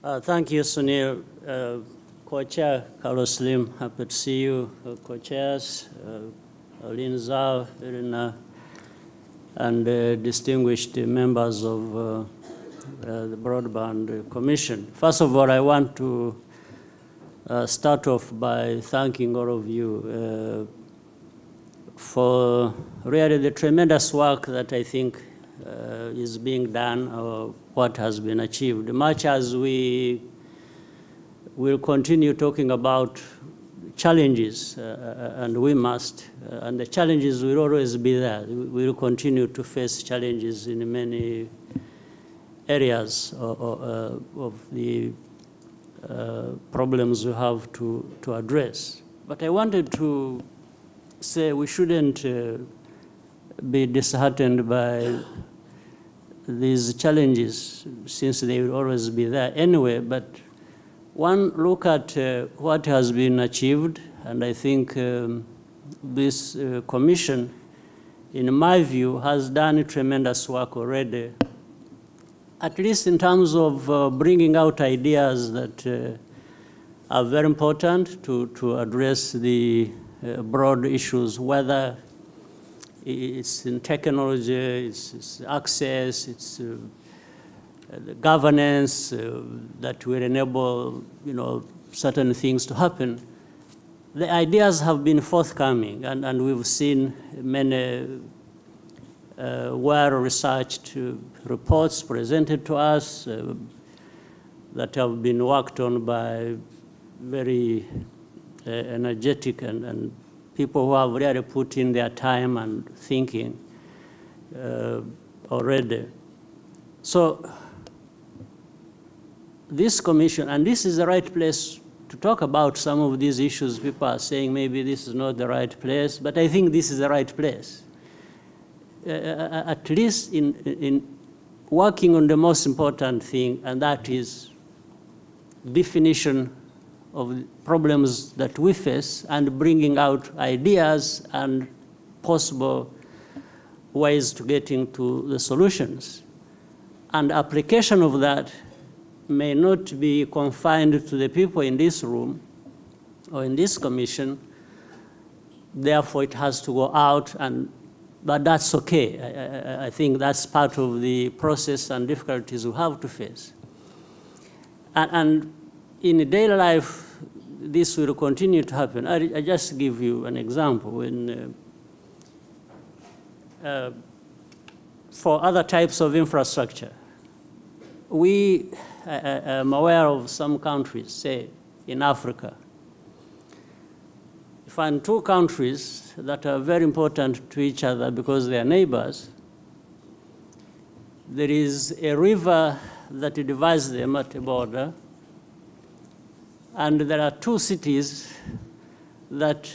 Thank you, Sunil. Co-chair Carlos Slim, happy to see you. Co-chairs, Lin Zhao, Irina, and distinguished members of the Broadband Commission. First of all, I want to start off by thanking all of you for really the tremendous work that I think is being done or what has been achieved. Much as we will continue talking about challenges, and we must, and the challenges will always be there. We will continue to face challenges in many areas of the problems we have to address. But I wanted to say we shouldn't be disheartened by these challenges, since they will always be there anyway. But one look at what has been achieved, and I think this commission, in my view, has done tremendous work already, at least in terms of bringing out ideas that are very important to address the broad issues, whether it's in technology, it's access, it's the governance that will enable, certain things to happen. The ideas have been forthcoming, and we've seen many well-researched reports presented to us that have been worked on by very energetic and people who have really put in their time and thinking already. So this commission, and this is the right place to talk about some of these issues. People are saying maybe this is not the right place, but I think this is the right place. At least in working on the most important thing, and that is definition of problems that we face and bringing out ideas and possible ways to getting to the solutions. And application of that may not be confined to the people in this room or in this commission. Therefore, it has to go out, but that's okay. I think that's part of the process and difficulties we have to face. And in daily life, this will continue to happen. I just give you an example. When, for other types of infrastructure, we am aware of some countries, say in Africa. You find two countries that are very important to each other because they are neighbors. There is a river that divides them at the border, and there are two cities that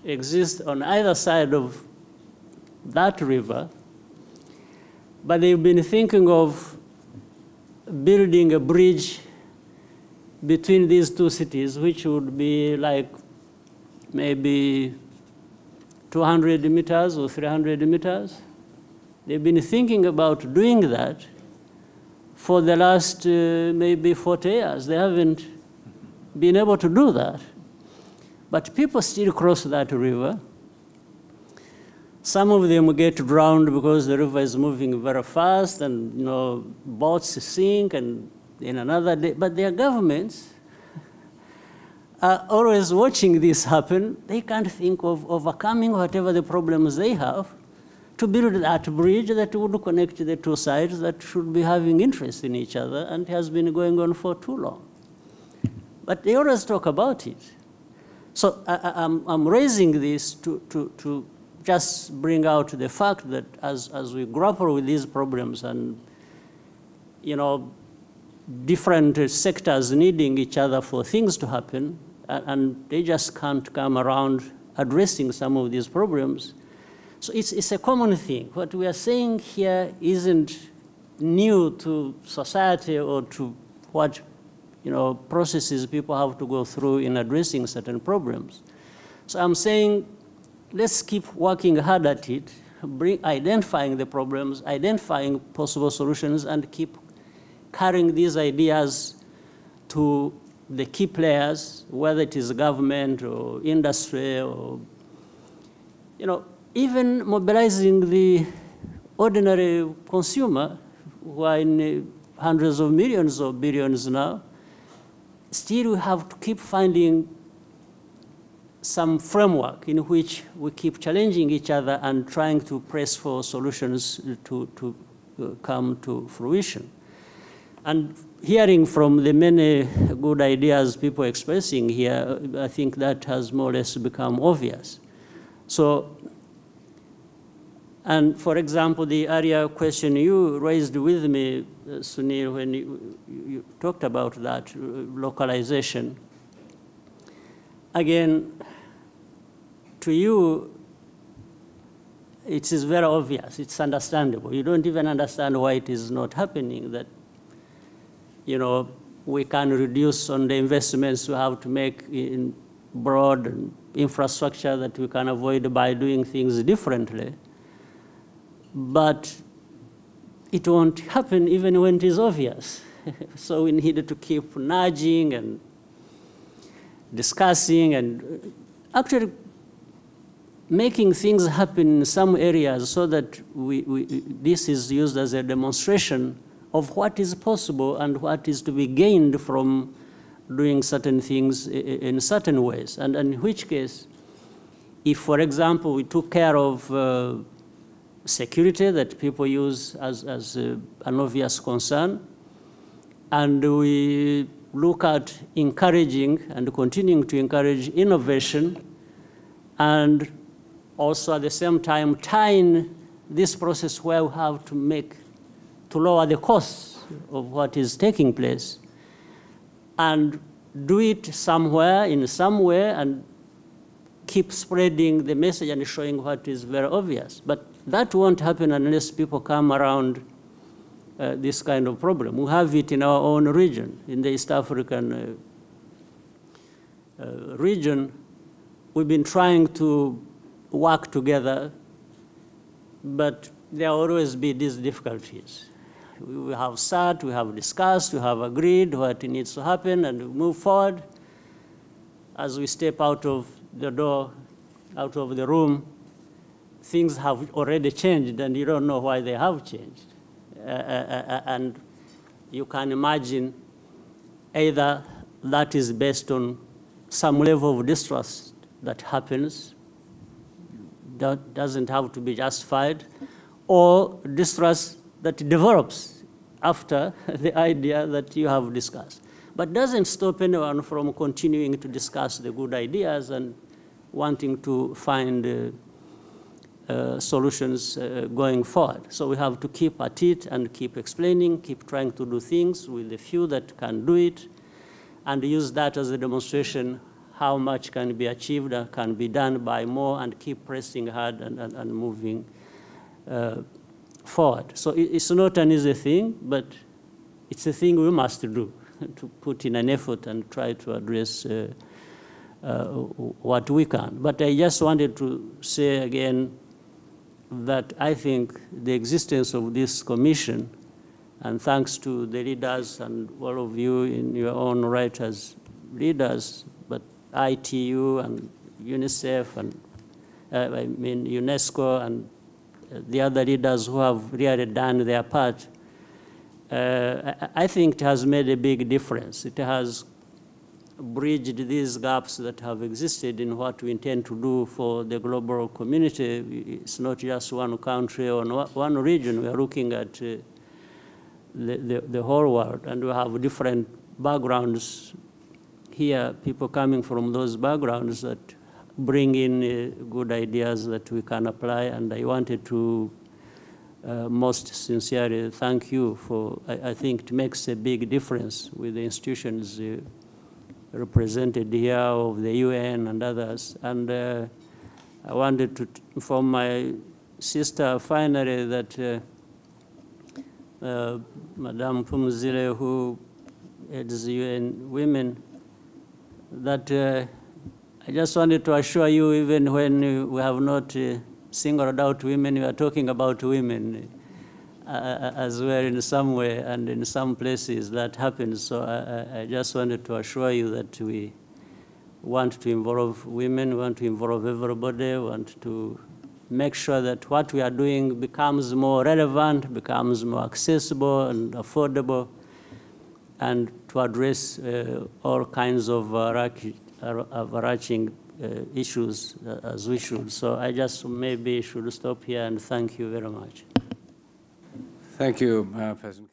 exist on either side of that river, but they've been thinking of building a bridge between these two cities, which would be like maybe 200 meters or 300 meters. They've been thinking about doing that for the last maybe 40 years. They haven't been able to do that. But people still cross that river. Some of them get drowned because the river is moving very fast, and boats sink, and in another day. But their governments are always watching this happen. They can't think of overcoming whatever the problems they have to build that bridge that would connect the two sides that should be having interest in each other, and has been going on for too long. But they always talk about it. So I'm raising this to just bring out the fact that as we grapple with these problems and different sectors needing each other for things to happen, and they just can't come around addressing some of these problems. So it's a common thing. What we are saying here isn't new to society or to what processes people have to go through in addressing certain problems. So I'm saying, let's keep working hard at it, identifying the problems, identifying possible solutions, and keep carrying these ideas to the key players, whether it is government or industry or, even mobilizing the ordinary consumer who are in hundreds of millions or billions now. Still, we have to keep finding some framework in which we keep challenging each other and trying to press for solutions to come to fruition. And hearing from the many good ideas people expressing here, I think that has more or less become obvious. So, and for example, the earlier question you raised with me, Sunil, when you talked about that, localization. Again, to you, it is very obvious, it's understandable. You don't even understand why it is not happening, that we can reduce on the investments we have to make in broad infrastructure that we can avoid by doing things differently. But it won't happen even when it is obvious. So we need to keep nudging and discussing and actually making things happen in some areas so that this is used as a demonstration of what is possible and what is to be gained from doing certain things in certain ways. And in which case, if, for example, we took care of security that people use as an obvious concern, and we look at encouraging and continuing to encourage innovation, and also at the same time tying this process where we have to lower the costs of what is taking place, and do it somewhere, in some way, and keep spreading the message and showing what is very obvious. But that won't happen unless people come around this kind of problem. We have it in our own region, in the East African region. We've been trying to work together, but there will always be these difficulties. We have sat, we have discussed, we have agreed what needs to happen, and we move forward. As we step out of the door, out of the room, things have already changed, and you don't know why they have changed. And you can imagine either that is based on some level of distrust that happens, that doesn't have to be justified, or distrust that develops after the idea that you have discussed. But doesn't stop anyone from continuing to discuss the good ideas and wanting to find solutions going forward. So we have to keep at it and keep explaining, keep trying to do things with the few that can do it, and use that as a demonstration how much can be achieved and can be done by more, and keep pressing hard and moving forward. So it's not an easy thing, but it's a thing we must do, to put in an effort and try to address what we can. But I just wanted to say again that I think the existence of this commission, and thanks to the leaders and all of you in your own right as leaders, but ITU and UNICEF and UNESCO and the other leaders who have really done their part, I think it has made a big difference. It has bridged these gaps that have existed in what we intend to do for the global community. It's not just one country or one region. We are looking at the whole world, and we have different backgrounds here, people coming from those backgrounds that bring in good ideas that we can apply. And I wanted to most sincerely thank you for, I think it makes a big difference with the institutions represented here of the UN and others. And I wanted to inform my sister finally that Madame Pumzile, who heads UN Women, that I just wanted to assure you, even when we have not singled out women, we are talking about women. as well in some way, and in some places that happens. So I just wanted to assure you that we want to involve women, want to involve everybody, want to make sure that what we are doing becomes more relevant, becomes more accessible and affordable, and to address all kinds of overarching issues as we should. So I just maybe should stop here and thank you very much. Thank you, President.